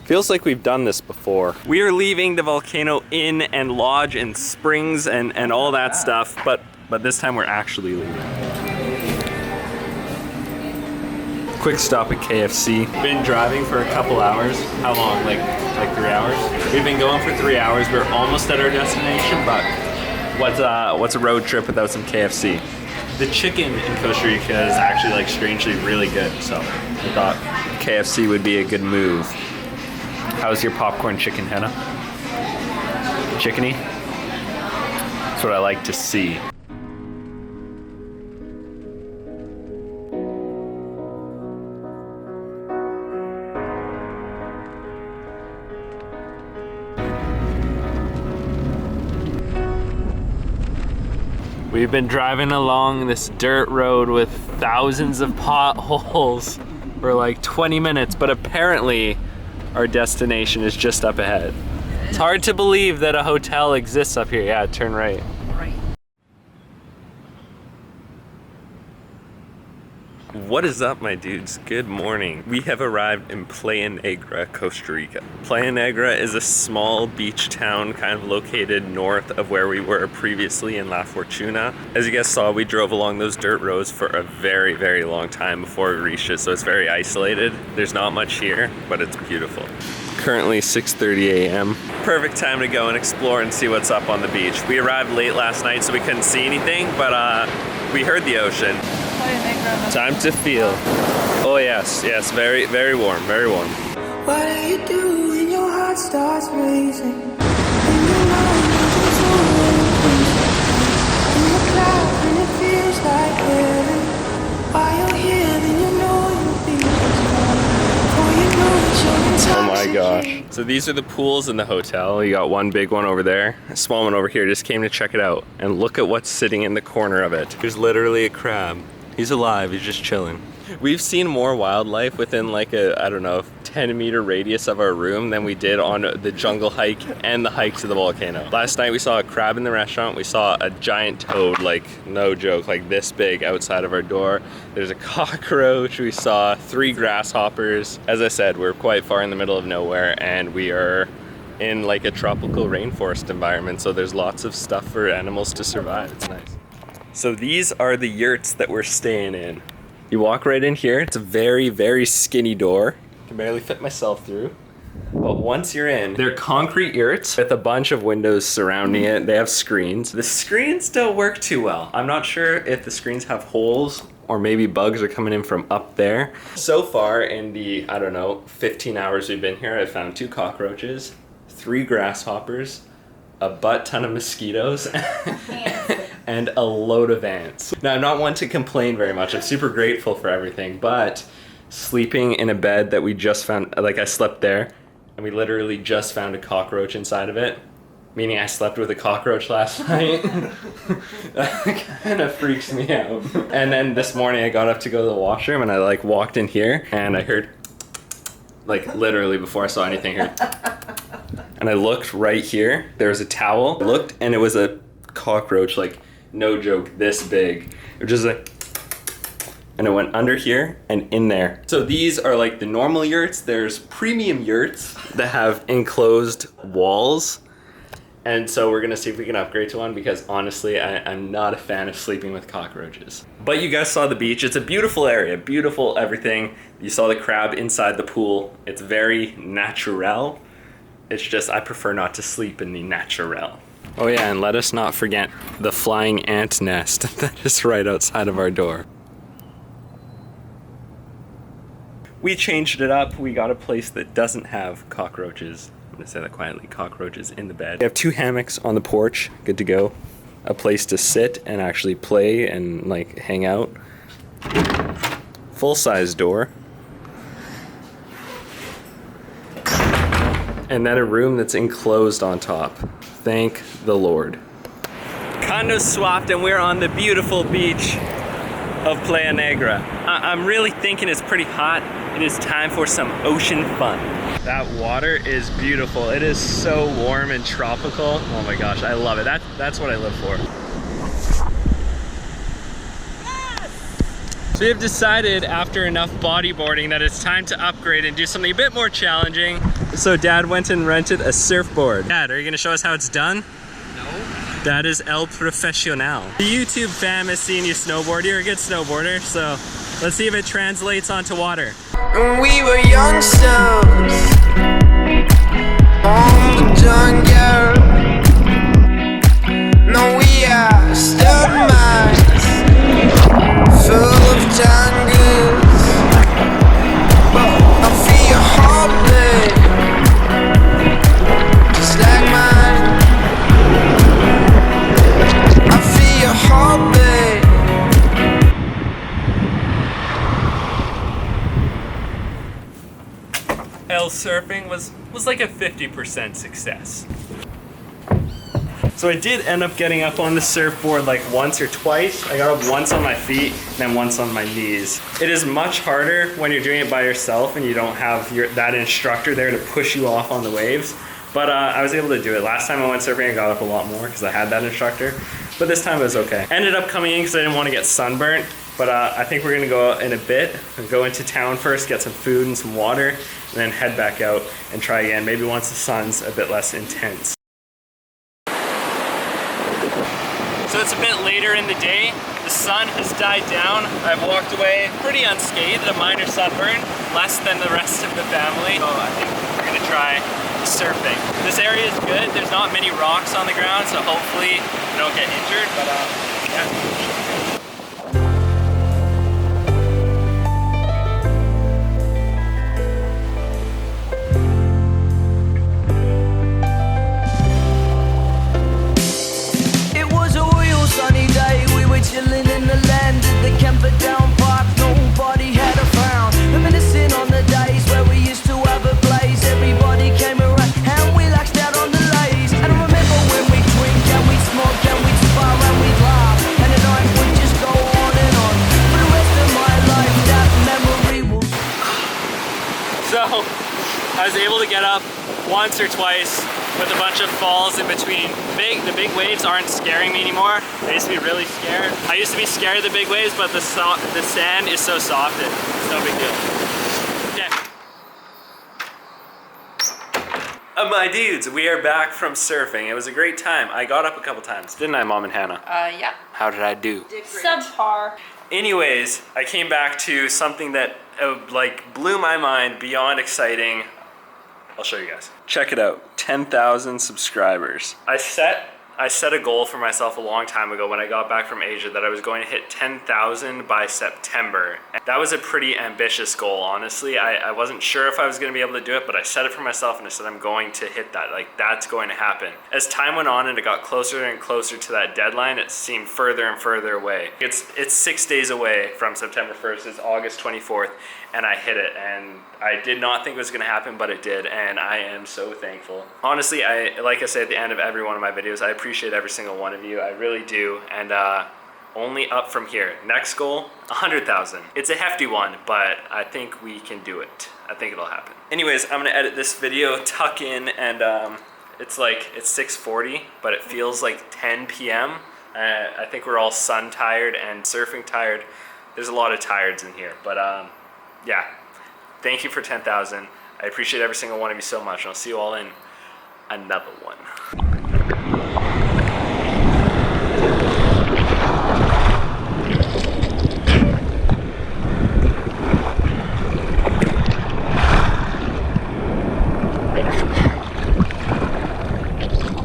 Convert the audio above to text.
Feels like we've done this before. We are leaving the volcano inn and lodge and springs and all that stuff, but this time we're actually leaving. Quick stop at KFC. Been driving for a couple hours. How long? Like 3 hours? We've been going for 3 hours. We're almost at our destination, but what's a road trip without some KFC? The chicken in Costa Rica is actually like strangely really good, so I thought KFC would be a good move. How's your popcorn chicken, Hannah? Chickeny? That's what I like to see. We've been driving along this dirt road with thousands of potholes for like 20 minutes, but apparently our destination is just up ahead. It's hard to believe that a hotel exists up here. Yeah, turn right. What is up, my dudes? Good morning. We have arrived in Playa Negra, Costa Rica. Playa Negra is a small beach town kind of located north of where we were previously in La Fortuna. As you guys saw, we drove along those dirt roads for a very, very long time before we reached it, so it's very isolated. There's not much here, but it's beautiful. Currently 6:30 a.m. Perfect time to go and explore and see what's up on the beach. We arrived late last night, so we couldn't see anything, but we heard the ocean. Time to feel. Oh yes, yes, very, very warm, very warm. What do you do when your heart starts racing? When your mind is all in the cloud and it feels like heaven. While you're here, then you know you'll be before you know it's your time. Oh my gosh. So these are the pools in the hotel. You got one big one over there, a small one over here. Just came to check it out. And look at what's sitting in the corner of it. There's literally a crab. He's alive, he's just chilling. We've seen more wildlife within like a, I don't know, 10-meter radius of our room than we did on the jungle hike and the hike to the volcano. Last night we saw a crab in the restaurant. We saw a giant toad, like no joke, like this big outside of our door. There's a cockroach. We saw 3 grasshoppers. As I said, we're quite far in the middle of nowhere and we are in like a tropical rainforest environment. So there's lots of stuff for animals to survive. It's nice. So these are the yurts that we're staying in. You walk right in here. It's a very, very skinny door. Can barely fit myself through. But once you're in, they're concrete yurts with a bunch of windows surrounding it. They have screens. The screens don't work too well. I'm not sure if the screens have holes or maybe bugs are coming in from up there. So far in the, I don't know, 15 hours we've been here, I've found 2 cockroaches, 3 grasshoppers, a butt ton of mosquitoes, and a load of ants. Now, I'm not one to complain very much. I'm super grateful for everything, but sleeping in a bed that we just found, like I slept there, and we literally just found a cockroach inside of it, meaning I slept with a cockroach last night. That kind of freaks me out. And then this morning I got up to go to the washroom and I like walked in here and I heard, like literally before I saw anything here, and I looked right here, there was a towel. I looked and it was a cockroach, like no joke, this big. It was just like, and it went under here and in there. So these are like the normal yurts. There's premium yurts that have enclosed walls. And so we're gonna see if we can upgrade to one because honestly, I'm not a fan of sleeping with cockroaches. But you guys saw the beach. It's a beautiful area, beautiful everything. You saw the crab inside the pool. It's very natural. It's just, I prefer not to sleep in the natural. Oh yeah, and let us not forget the flying ant nest that is right outside of our door. We changed it up. We got a place that doesn't have cockroaches. I'm gonna say that quietly, cockroaches in the bed. We have 2 hammocks on the porch, good to go. A place to sit and actually play and like hang out. Full-size door. And then a room that's enclosed on top. Thank the Lord. Condo swapped and we're on the beautiful beach of Playa Negra. I'm really thinking it's pretty hot. It is time for some ocean fun. That water is beautiful. It is so warm and tropical. Oh my gosh, I love it. That's what I live for. So we have decided after enough bodyboarding that it's time to upgrade and do something a bit more challenging. So Dad went and rented a surfboard. Dad, are you gonna show us how it's done? No. That is El Profesional. The YouTube fam has seen you snowboard. You're a good snowboarder, so let's see if it translates onto water. When we were youngsters on the jungle. No, we are still minds full of jungles. I feel your heartbeat just like mine. I feel your heartbeat. El surfing was like a 50% success. So I did end up getting up on the surfboard like once or twice. I got up once on my feet and then once on my knees. It is much harder when you're doing it by yourself and you don't have that instructor there to push you off on the waves. But I was able to do it. Last time I went surfing, I got up a lot more because I had that instructor. But this time it was okay. Ended up coming in because I didn't want to get sunburnt. But I think we're gonna go out in a bit. Go into town first, get some food and some water, and then head back out and try again. Maybe once the sun's a bit less intense. So it's a bit later in the day. The sun has died down. I've walked away pretty unscathed, a minor sunburn, less than the rest of the family. So I think we're gonna try surfing. This area is good. There's not many rocks on the ground, so hopefully we don't get injured, but yeah. Chilling in the land of the camper down park, nobody had a frown. Reminiscing on the days where we used to have a blaze. Everybody came around and we laxed out on the lays. And I remember when we drink and we smoke and we spar and we laugh, and the night would just go on and on. For the rest of my life, that memory will. So I was able to get up once or twice with a bunch of falls in between. The big waves aren't scaring me anymore. I used to be really scared. I used to be scared of the big waves, but the sand is so soft, it's no big deal. Okay. My dudes, we are back from surfing. It was a great time. I got up a couple times, didn't I, Mom and Hannah? Yeah. How did I do? Subpar. Anyways, I came back to something that like blew my mind beyond exciting. I'll show you guys. Check it out, 10,000 subscribers. I set a goal for myself a long time ago when I got back from Asia that I was going to hit 10,000 by September. And that was a pretty ambitious goal, honestly. I wasn't sure if I was gonna be able to do it, but I set it for myself and I said I'm going to hit that, like that's going to happen. As time went on and it got closer and closer to that deadline, it seemed further and further away. It's 6 days away from September 1st, it's August 24th, and I hit it. And I did not think it was gonna happen, but it did, and I am so thankful. Honestly, like I say at the end of every one of my videos, I appreciate every single one of you, I really do, and only up from here. Next goal, 100,000. It's a hefty one, but I think we can do it. I think it'll happen. Anyways, I'm gonna edit this video, tuck in, and it's 6:40, but it feels like 10 p.m. I think we're all sun tired and surfing tired. There's a lot of tireds in here, but yeah. Thank you for 10,000. I appreciate every single one of you so much, and I'll see you all in another one.